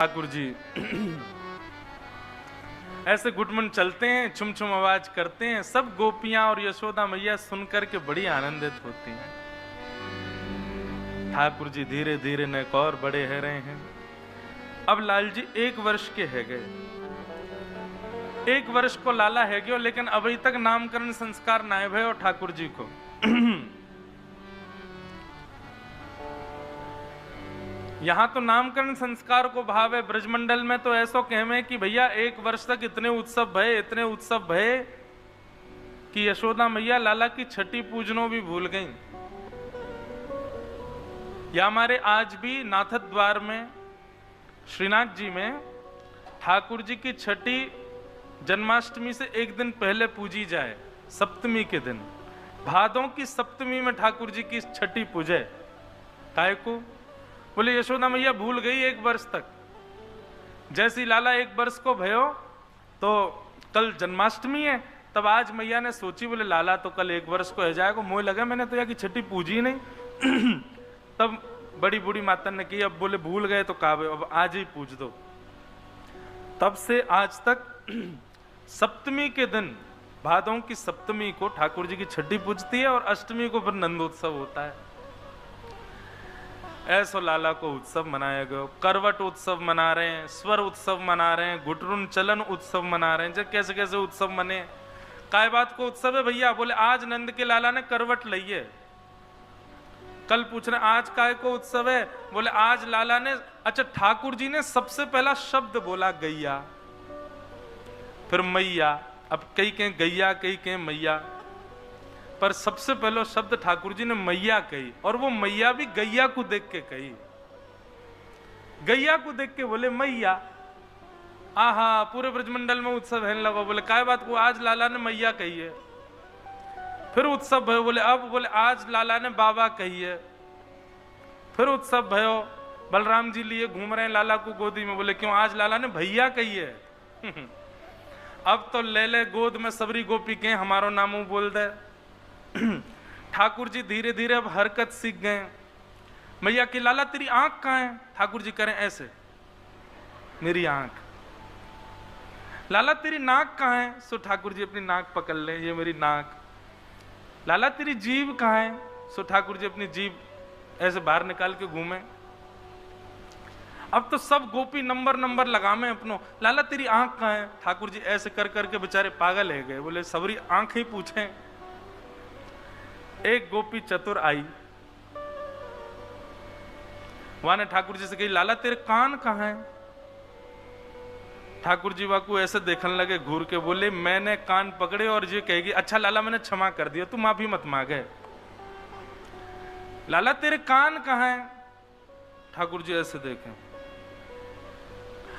ठाकुर जी ऐसे घुटमन चलते हैं, छुम छुम आवाज करते हैं। सब गोपियां और यशोदा मैया सुनकर के बड़ी आनंदित होती हैं। ठाकुर जी धीरे धीरे नेक और बड़े है रहे हैं। अब लाल जी 1 वर्ष के है गए। 1 वर्ष को लाला है गयो, लेकिन अभी तक नामकरण संस्कार ना भय और ठाकुर जी को। यहां तो नामकरण संस्कार को भाव है। ब्रजमंडल में तो ऐसा कहमे कि भैया 1 वर्ष तक इतने उत्सव भये, इतने उत्सव भये कि यशोदा मैया लाला की छठी पूजनों भी भूल गई। या हमारे आज भी नाथद द्वार में श्रीनाथ जी में ठाकुर जी की छठी जन्माष्टमी से 1 दिन पहले पूजी जाए, सप्तमी के दिन। भादों की सप्तमी में ठाकुर जी की छठी पूजे। काय को? बोले यशोदा मैया भूल गई 1 वर्ष तक। जैसी लाला 1 वर्ष को भयो तो कल जन्माष्टमी है, तब आज मैया ने सोची, बोले लाला तो कल 1 वर्ष को हो जाएगा। मोह लगा मैंने तो यहाँ की छठी पूजी नहीं। तब बड़ी बूढ़ी माता ने की, अब बोले भूल गए तो काबे, अब आज ही पूज दो। तब से आज तक सप्तमी के दिन, भादों की सप्तमी को ठाकुर जी की छठी पूजती है और अष्टमी को फिर नंदोत्सव होता है। ऐसो लाला को उत्सव मनाया गया। करवट उत्सव मना रहे हैं, स्वर उत्सव मना रहे हैं, घुटरुन चलन उत्सव मना रहे हैं। जब कैसे कैसे उत्सव मने। काय बात को उत्सव है भैया? बोले आज नंद के लाला ने करवट ली है। कल पूछ रहे आज काय को उत्सव है? बोले आज लाला ने, अच्छा ठाकुर जी ने सबसे पहला शब्द बोला गैया, फिर मैया। अब कई कहें गैया, कई कहें मैया, पर सबसे पहला शब्द ठाकुर जी ने मैया कही। और वो मैया भी गैया को देख के कही। गैया को देख के बोले मैया। आहा, पूरे ब्रजमंडल में उत्सव है लगा। बोले काय बात को? आज लाला ने मैया कही है। फिर उत्सव भयो। बोले अब, बोले आज लाला ने बाबा कही है। फिर उत्सव भयो। बलराम जी लिए घूम रहे हैं लाला को गोदी में। बोले क्यों? आज लाला ने भैया कही है। अब तो ले ले गोद में सबरी गोपी के हमारो नामों बोल दे। ठाकुर जी धीरे धीरे अब हरकत सीख गए। मैया की, लाला तेरी आंख कहां है? ठाकुर जी करें ऐसे, मेरी आंख। लाला तेरी नाक कहां है? सो ठाकुर जी अपनी नाक पकड़ ले, ये मेरी नाक। लाला तेरी जीभ कहां है? सो ठाकुर जी अपनी जीभ ऐसे बाहर निकाल के घूमे। अब तो सब गोपी नंबर नंबर लगामे अपनो। लाला तेरी आंख कहां है? ठाकुर जी ऐसे कर करके बेचारे पागल है गए। बोले सबरी आंख ही पूछे। एक गोपी चतुर आई, वहां ने ठाकुर जी से कही, लाला तेरे कान कहां है? ठाकुर जी वाकू ऐसे देखने लगे घूर के। बोले मैंने कान पकड़े और ये कहेगी, अच्छा लाला मैंने क्षमा कर दिया, तू माफी मत मांगे। लाला तेरे कान कहां है? ठाकुर जी ऐसे देखें।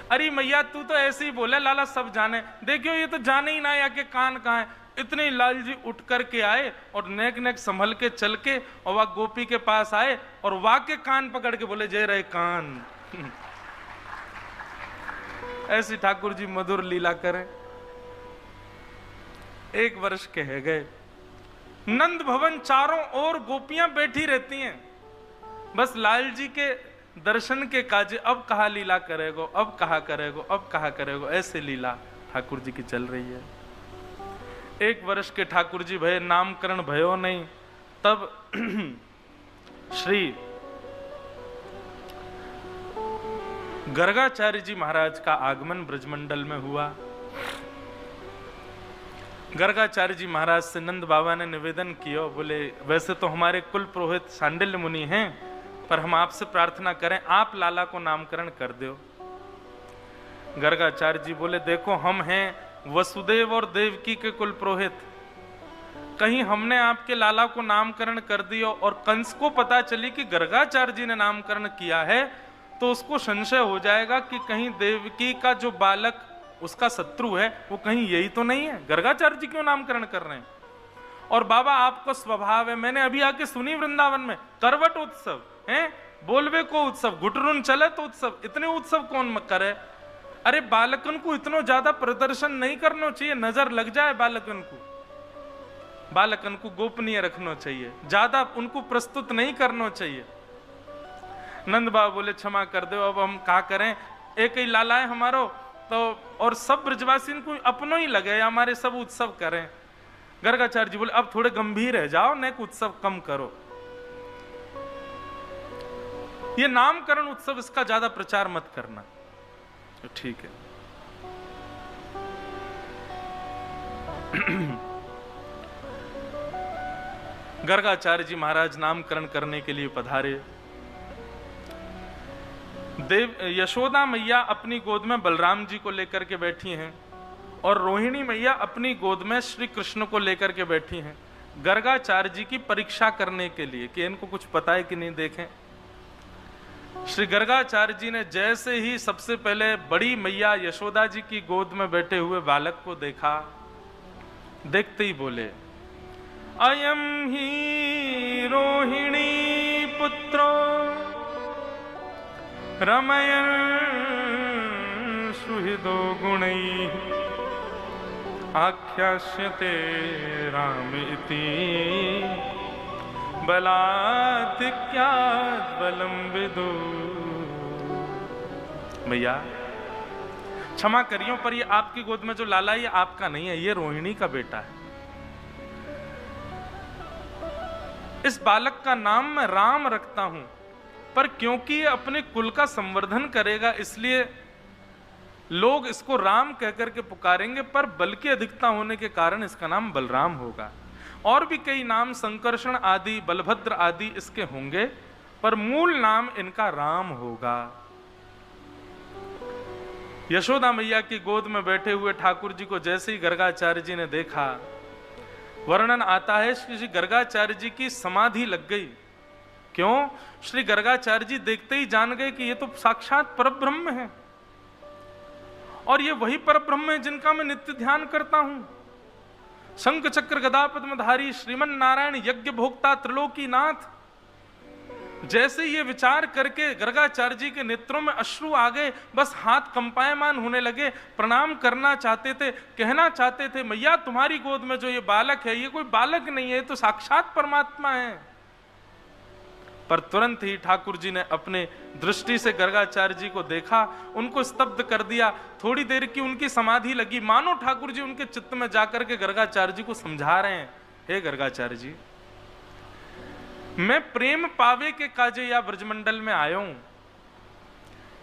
अरे मैया तू तो ऐसे ही बोले, लाला सब जाने। देखियो ये तो जाने ही ना या के कान कहां है। इतने लाल जी उठ करके आए और नेक नेक संभल के चल के और वह गोपी के पास आए और वह के कान पकड़ के बोले, जय रहे कान। ऐसी ठाकुर जी मधुर लीला करें। 1 वर्ष के है गए। नंद भवन चारों ओर गोपियां बैठी रहती हैं, बस लाल जी के दर्शन के काजे। अब कहा लीला करेगो, अब कहा करेगो, अब कहा करेगो। ऐसे लीला ठाकुर जी की चल रही है। 1 वर्ष के ठाकुर जी भय, नामकरण भयो नहीं। तब श्री गर्गाचार्य जी महाराज का आगमन ब्रजमंडल में हुआ। गर्गाचार्य जी महाराज से नंद बाबा ने निवेदन किया। बोले वैसे तो हमारे कुल पुरोहित सांडिल्य मुनि हैं, पर हम आपसे प्रार्थना करें आप लाला को नामकरण कर दो। गर्गाचार्य जी बोले देखो, हम हैं वसुदेव और देवकी के कुल पुरोहित। कहीं हमने आपके लाला को नामकरण कर दिया और कंस को पता चली कि गर्गाचार्य जी ने नामकरण किया है, तो उसको संशय हो जाएगा कि कहीं देवकी का जो बालक उसका शत्रु है वो कहीं यही तो नहीं है। गर्गाचार्य जी क्यों नामकरण कर रहे हैं? और बाबा आपको स्वभाव है, मैंने अभी आके सुनी वृंदावन में करवट उत्सव है, बोलवे को उत्सव, घुटरुन चले तो उत्सव। इतने उत्सव कौन करे? अरे बालकन को इतना ज्यादा प्रदर्शन नहीं करना चाहिए, नजर लग जाए बालकन को। बालकन को गोपनीय रखना चाहिए, ज्यादा उनको प्रस्तुत नहीं करना चाहिए। नंद बाबा बोले क्षमा कर दो, अब हम क्या करें? एक ही लाला है हमारो, तो और सब ब्रजवासी को अपनो ही लगे हमारे सब उत्सव करें। गर्गाचार्य जी बोले अब थोड़े गंभीर है जाओ, नेक उत्सव कम करो, ये नामकरण उत्सव इसका ज्यादा प्रचार मत करना। तो ठीक है। गर्गाचार्य जी महाराज नामकरण करने के लिए पधारे। देव यशोदा मैया अपनी गोद में बलराम जी को लेकर के बैठी हैं और रोहिणी मैया अपनी गोद में श्री कृष्ण को लेकर के बैठी हैं गर्गाचार्य जी की परीक्षा करने के लिए कि इनको कुछ पता है कि नहीं। देखें, श्री गर्गाचार्य जी ने जैसे ही सबसे पहले बड़ी मैया यशोदा जी की गोद में बैठे हुए बालक को देखा, देखते ही बोले अयम ही रोहिणी पुत्रो रमयन सुहृदो गुणैः आख्यास्यते राम इति बलाधिक्यात् बलं विदु। भैया क्षमा करियो, पर ये आपकी गोद में जो लाला ये आपका नहीं है, ये रोहिणी का बेटा है। इस बालक का नाम मैं राम रखता हूं, पर क्योंकि ये अपने कुल का संवर्धन करेगा इसलिए लोग इसको राम कहकर के पुकारेंगे, पर बल की अधिकता होने के कारण इसका नाम बलराम होगा। और भी कई नाम संकर्षण आदि, बलभद्र आदि इसके होंगे, पर मूल नाम इनका राम होगा। यशोदा मैया की गोद में बैठे हुए ठाकुर जी को जैसे ही गर्गाचार्य जी ने देखा, वर्णन आता है श्री गर्गाचार्य जी की समाधि लग गई। क्यों? श्री गर्गाचार्य जी देखते ही जान गए कि ये तो साक्षात परब्रह्म है, और ये वही परब्रह्म है जिनका मैं नित्य ध्यान करता हूं। शंख चक्र गदा पद्मधारी श्रीमन नारायण यज्ञ भोक्ता त्रिलोकीनाथ। जैसे ये विचार करके गर्गाचार्य जी के नेत्रों में अश्रु आ गए, बस हाथ कंपायमान होने लगे, प्रणाम करना चाहते थे, कहना चाहते थे मैया तुम्हारी गोद में जो ये बालक है ये कोई बालक नहीं है, ये तो साक्षात परमात्मा है। पर तुरंत ही ठाकुर जी ने अपने दृष्टि से गर्गाचार्य जी को देखा, उनको स्तब्ध कर दिया। थोड़ी देर की उनकी समाधि लगी, मानो ठाकुर जी उनके चित्त में जाकर के गर्गाचार्य जी को समझा रहे हैं, हे गर्गाचार्य जी मैं प्रेम पावे के काजे या ब्रजमंडल में आया हूं।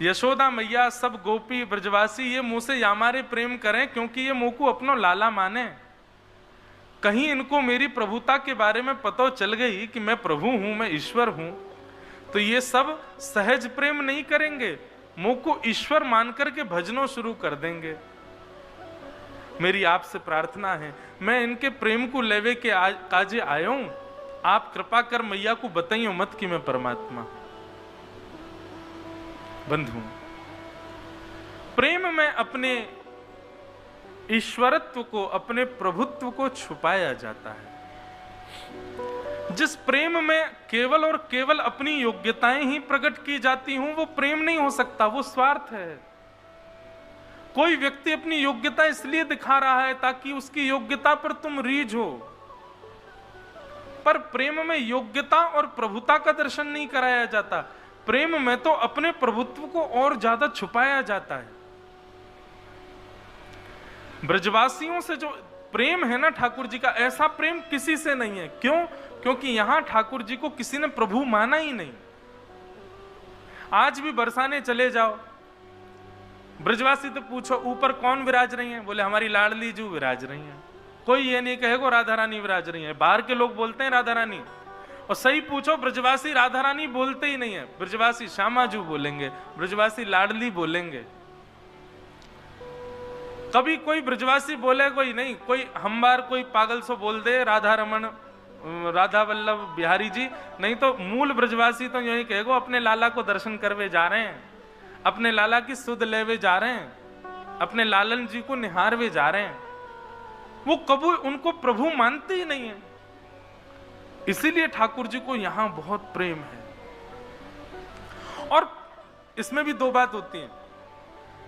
यशोदा मैया सब गोपी ब्रजवासी ये मुंह से यामारे प्रेम करें क्योंकि ये मुंह को अपनो लाला माने। कहीं इनको मेरी प्रभुता के बारे में पता चल गई कि मैं प्रभु हूं, मैं ईश्वर हूं, तो ये सब सहज प्रेम नहीं करेंगे, मुंह को ईश्वर मान करके भजनों शुरू कर देंगे। मेरी आपसे प्रार्थना है, मैं इनके प्रेम को लेवे के काजे आया हूं, आप कृपा कर मैया को बताइए मत कि मैं परमात्मा। बंधु, प्रेम में अपने ईश्वरत्व को, अपने प्रभुत्व को छुपाया जाता है। जिस प्रेम में केवल और केवल अपनी योग्यताएं ही प्रकट की जाती हों वो प्रेम नहीं हो सकता, वो स्वार्थ है। कोई व्यक्ति अपनी योग्यता इसलिए दिखा रहा है ताकि उसकी योग्यता पर तुम रीझ हो, पर प्रेम में योग्यता और प्रभुता का दर्शन नहीं कराया जाता। प्रेम में तो अपने प्रभुत्व को और ज्यादा छुपाया जाता है। ब्रजवासियों से जो प्रेम है ना ठाकुर जी का, ऐसा प्रेम किसी से नहीं है। क्यों? क्योंकि यहां ठाकुर जी को किसी ने प्रभु माना ही नहीं। आज भी बरसाने चले जाओ, ब्रजवासी तो पूछो ऊपर कौन विराज रही है, बोले हमारी लाडली जू विराज रही है। कोई ये नहीं कहेगा राधा रानी विराज रही है, बाहर के लोग बोलते हैं राधा रानी, और सही पूछो ब्रजवासी राधा रानी बोलते ही नहीं है, ब्रजवासी श्यामाजू बोलेंगे, ब्रजवासी लाडली बोलेंगे। कभी कोई ब्रजवासी बोले कोई नहीं, कोई हम बार कोई पागल सो बोल दे राधा रमन, राधा वल्लभ बिहारी जी, नहीं तो मूल ब्रजवासी तो यही कहेगो अपने लाला को दर्शन करवे जा रहे हैं, अपने लाला की सुध लेवे जा रहे हैं, अपने लालन जी को निहारवे जा रहे हैं। वो कभी उनको प्रभु मानते ही नहीं है। इसीलिए ठाकुर जी को यहां बहुत प्रेम है। और इसमें भी दो बात होती है,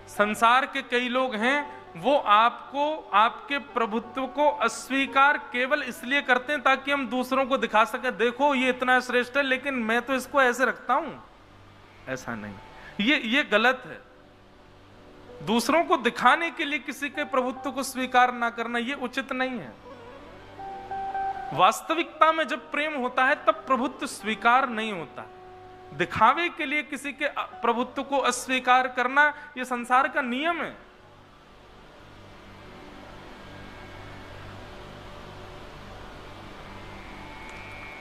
संसार के कई लोग हैं वो आपको, आपके प्रभुत्व को अस्वीकार केवल इसलिए करते हैं ताकि हम दूसरों को दिखा सके, देखो ये इतना श्रेष्ठ है लेकिन मैं तो इसको ऐसे रखता हूं। ऐसा नहीं, ये गलत है। दूसरों को दिखाने के लिए किसी के प्रभुत्व को स्वीकार ना करना ये उचित नहीं है। वास्तविकता में जब प्रेम होता है तब प्रभुत्व स्वीकार नहीं होता। दिखावे के लिए किसी के प्रभुत्व को अस्वीकार करना यह संसार का नियम है।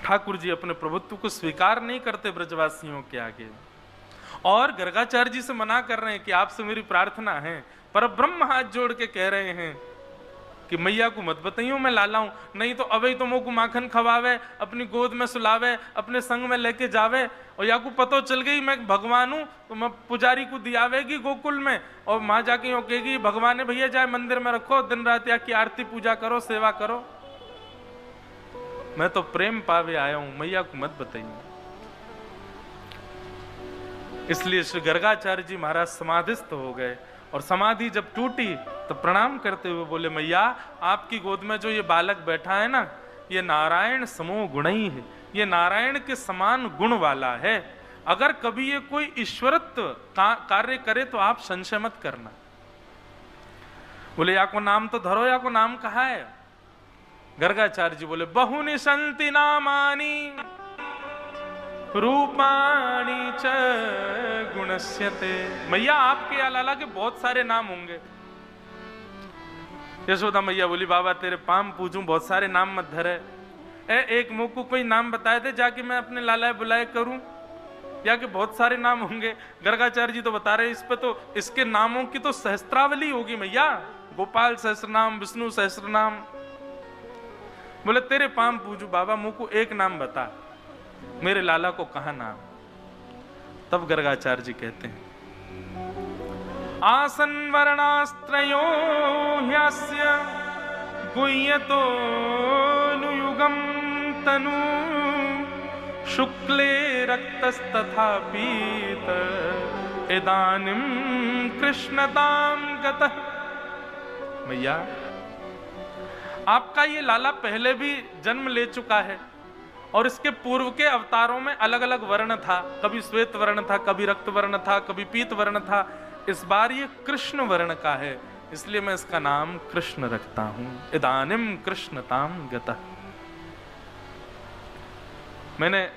ठाकुर जी अपने प्रभुत्व को स्वीकार नहीं करते ब्रजवासियों के आगे, और गर्गाचार्य जी से मना कर रहे हैं कि आपसे मेरी प्रार्थना है। पर ब्रह्म हाथ जोड़ के कह रहे हैं कि मैया को मत बताइयो मैं लाला हूं, नहीं तो अबे तो मोको माखन खवावे, अपनी गोद में सुलावे, अपने संग में लेके जावे, और या को पतो चल गई मैं भगवान हूं तो मैं पुजारी को दियावेगी गोकुल में, और माँ जाके यूं कहेगी भगवान ने भैया जाए मंदिर में रखो, दिन रात या की आरती पूजा करो, सेवा करो। मैं तो प्रेम पावे आया हूं, मैया को मत बताइए। इसलिए श्री गर्गाचार्य जी महाराज समाधिस्थ हो गए, और समाधि जब टूटी तो प्रणाम करते हुए बोले मैया आपकी गोद में जो ये बालक बैठा है ना, ये नारायण समो गुणी है, ये नारायण के समान गुण वाला है। अगर कभी ये कोई ईश्वरत्व कार्य करे तो आप संशय मत करना। बोले या को नाम तो धरो, या को नाम कहा है? गर्गाचार्य जी बोले बहुनि संति नामानि रूपाणी च गुणस्यते। मैया आपके लाला के बहुत सारे नाम होंगे। यशोदा मैया बोली बाबा तेरे पाम पूजूं, बहुत सारे नाम मत धरे। एक मुंह को कोई नाम बताए थे जाके मैं अपने लाला बुलाए करूं, या कि बहुत सारे नाम होंगे। गर्गाचार्य जी तो बता रहे इस पे तो इसके नामों की तो सहस्त्रावली होगी मैया, गोपाल सहस्रनाम, विष्णु सहस्रनाम। बोले तेरे पाम पूजू बाबा, मुंह को एक नाम बता, मेरे लाला को कहा नाम। तब गर्गाचार्य जी कहते हैं आसन वर्णास्त्रयो ह्यस्य गुह्यतो नुयुगम तनु शुक्ले रक्तस्तथा पीत इदानीं कृष्णताम गतः। मैया आपका ये लाला पहले भी जन्म ले चुका है, और इसके पूर्व के अवतारों में अलग अलग वर्ण था, कभी श्वेत वर्ण था, कभी रक्त वर्ण था, कभी पीत वर्ण था। इस बार ये कृष्ण वर्ण का है, इसलिए मैं इसका नाम कृष्ण रखता हूं। इदानीम कृष्णताम गतः। मैंने